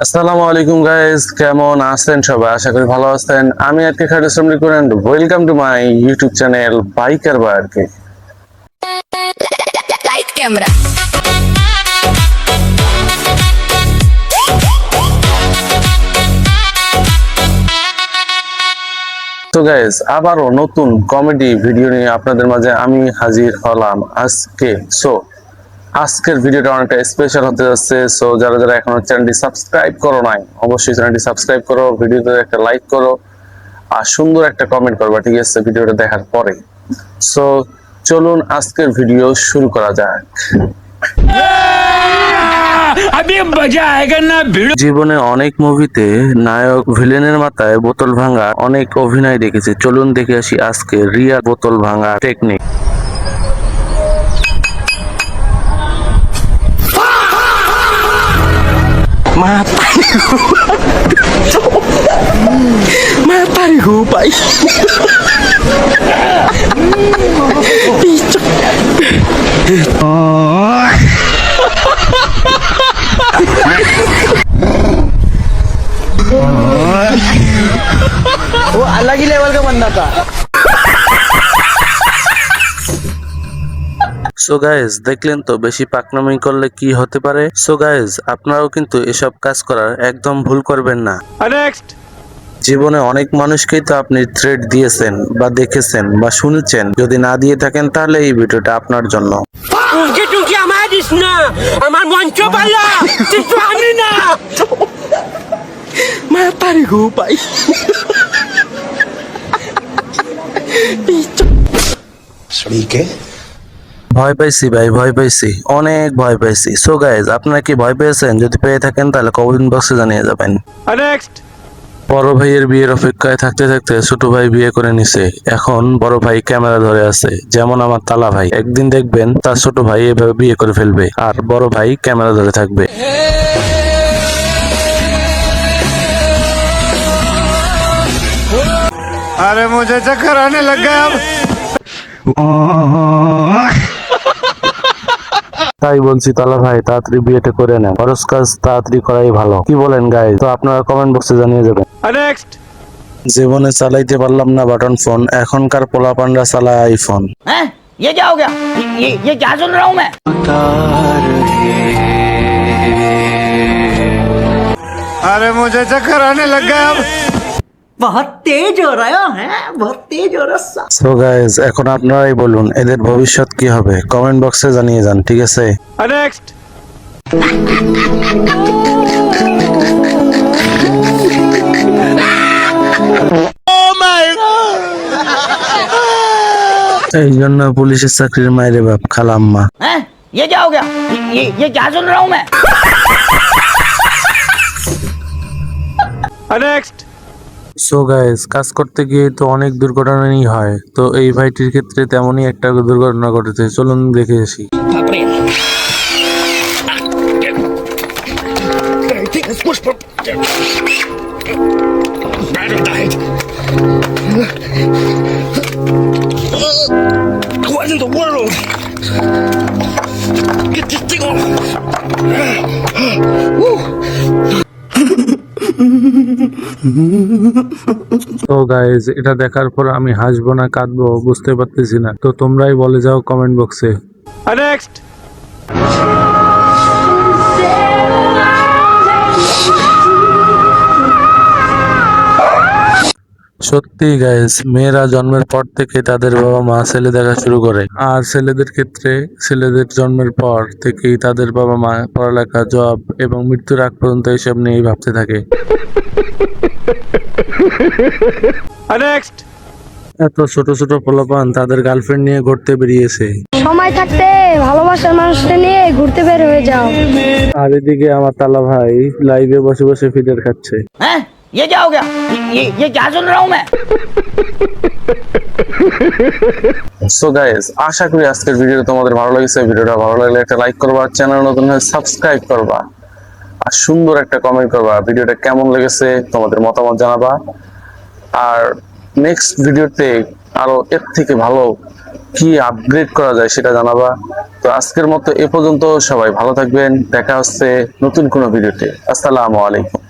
আসসালামু আলাইকুম গাইস, কেমন আছেন সবাই? আশা করি ভালো আছেন। আমি আজকে খালিদ করেন, welcome to my YouTube channel biker বারকে। Light camera. তো গাইস, আবারও নতুন কমেডি ভিডিও নিয়ে আপনাদের মাঝে আমি হাজির হলাম আজকে। আজকের ভিডিওটা অনেকটা স্পেশাল হতে যাচ্ছে। যারা যারা এখনো চ্যানেলটি সাবস্ক্রাইব করো নাই, অবশ্যই চ্যানেলটি সাবস্ক্রাইব করো, ভিডিওতে একটা লাইক করো আর সুন্দর একটা কমেন্ট করবা, ঠিক আছে, ভিডিওটা দেখার পরে। সো চলুন আজকের ভিডিও শুরু করা যাক। জীবনে অনেক মুভিতে নায়ক ভিলেনের মাথায় বোতল ভাঙা অনেক অভিনয় দেখেছি। চলুন দেখে আসি আজকে রিয়া বোতল ভাঙা টেকনিক। Matarigo, pai. Bicho. वो अलग ही लेवल का बंदा था। সো গাইজ, দেখলেন তো বেশি পাকনামি করলে কি হতে পারে। সো গাইজ, আপনারাও কিন্তু এসব কাজ করার একদম ভুল করবেন না। জীবনে অনেক মানুষকেই তো আপনি থ্রেড দিয়েছেন বা দেখেছেন বা শুনেছেন। যদি না দিয়ে থাকেন তাহলে এই ভিডিওটা আপনার জন্য। টুকি আমার দিস না, আমার মঞ্চ পাল্লা কিন্তু আমি না। Matarigo, pai. Bicho. ¿Qué? ভয় পাইছি ভাই, ভয় পাইছি, অনেক ভয় পাইছি। সো গাইজ, আপনারা কি ভয় পেয়েছেন? যদি পেয়ে থাকেন তাহলে কমেন্ট বক্সে জানিয়ে যাবেন। বড় ভাইয়ের বিয়ের অপেক্ষায় থাকতে থাকতে ছোট ভাই বিয়ে করে নিছে। এখন বড় ভাই ক্যামেরা ধরে আছে, যেমন আমার তালা ভাই। একদিন দেখবেন তার ছোট ভাই এভাবে বিয়ে করে ফেলবে আর বড় ভাই ক্যামেরা ধরে থাকবে। अरे मुझे चक्कर आने लग गया अब। তাই বলছি তালা ভাই, তাড়াতাড়ি বিয়েটা করে নেন। খরচ কাজ তাড়াতাড়ি করাই ভালো। কি বলেন গাইস? তো আপনারা কমেন্ট বক্সে জানিয়ে যাবেন। জীবনে চালাইতে পারলাম না বাটন ফোন, এখনকার পোলাপানরা চালায় আইফোন। हैं? ये क्या हो गया? ये क्या सुन रहा हूँ मैं? अरे मुझे चक्कर आने लग गया अब। बहुत तेज हो रहा है, बहुत तेज हो रहा। সো গাইস, এখন আপনারাই বলুন এদের ভবিষ্যৎ কি হবে? কমেন্ট বক্সে জানিয়ে যান, ঠিক আছে? এই জন্য পুলিশের চাকরির মায়ের বাপ খালাম্মা। हैं? ये क्या हो गया? ये क्या सुन रहा हूँ मैं? সো গাইস, কাজ করতে গিয়ে তো অনেক দুর্ঘটনাই হয়। তো এই ভাইটির ক্ষেত্রে তেমনই একটা দুর্ঘটনা ঘটেছে। চলুন দেখে আসি। What in the world? Get this thing off. তো গাইজ, এটা দেখার পর আমি হাসবো না কাঁদবো বুঝতে পারতেছি না। তো তোমরাই বলে যাও কমেন্ট বক্সে। সত্যি গাইজ, মেয়েরা জন্মের পর থেকে তাদের বাবা মা ছেলে দেখা শুরু করে। আর ছেলেদের ক্ষেত্রে ছেলেদের জন্মের পর থেকেই তাদের বাবা মা পড়ালেখা, জব এবং মৃত্যুর আগ পর্যন্ত এইসব নিয়েই ভাবতে থাকে। এত ছোট ছোট পোলাপান তাদের গার্লফ্রেন্ড নিয়ে ঘুরতে বেরিয়েছে। সময় থাকতে ভালোবাসার মানুষকে নিয়ে ঘুরতে বের হয়ে যাও। আর এদিকে আমার তালা ভাই লাইভে বসে বসে ফিডার খাচ্ছে। हैं? ये क्या हो गया? ये क्या सुन रहा हूँ मैं? সো গাইস, আশা করি আজকের ভিডিও তোমাদের ভালো লেগেছে। ভিডিওটা ভালো লাগলে একটা লাইক করবা, চ্যানেল নতুন হলে সাবস্ক্রাইব করবা আর সুন্দর একটা কমেন্ট করবা। ভিডিওটা কেমন লেগেছে তোমাদের মতামত জানাবা। আর নেক্সট ভিডিওতে আরো এর থেকে ভালো কি আপগ্রেড করা যায় সেটা জানাবা। তো আজকের মতো এ পর্যন্ত, সবাই ভালো থাকবেন, দেখা হচ্ছে নতুন কোনো ভিডিওতে। আসসালামু আলাইকুম।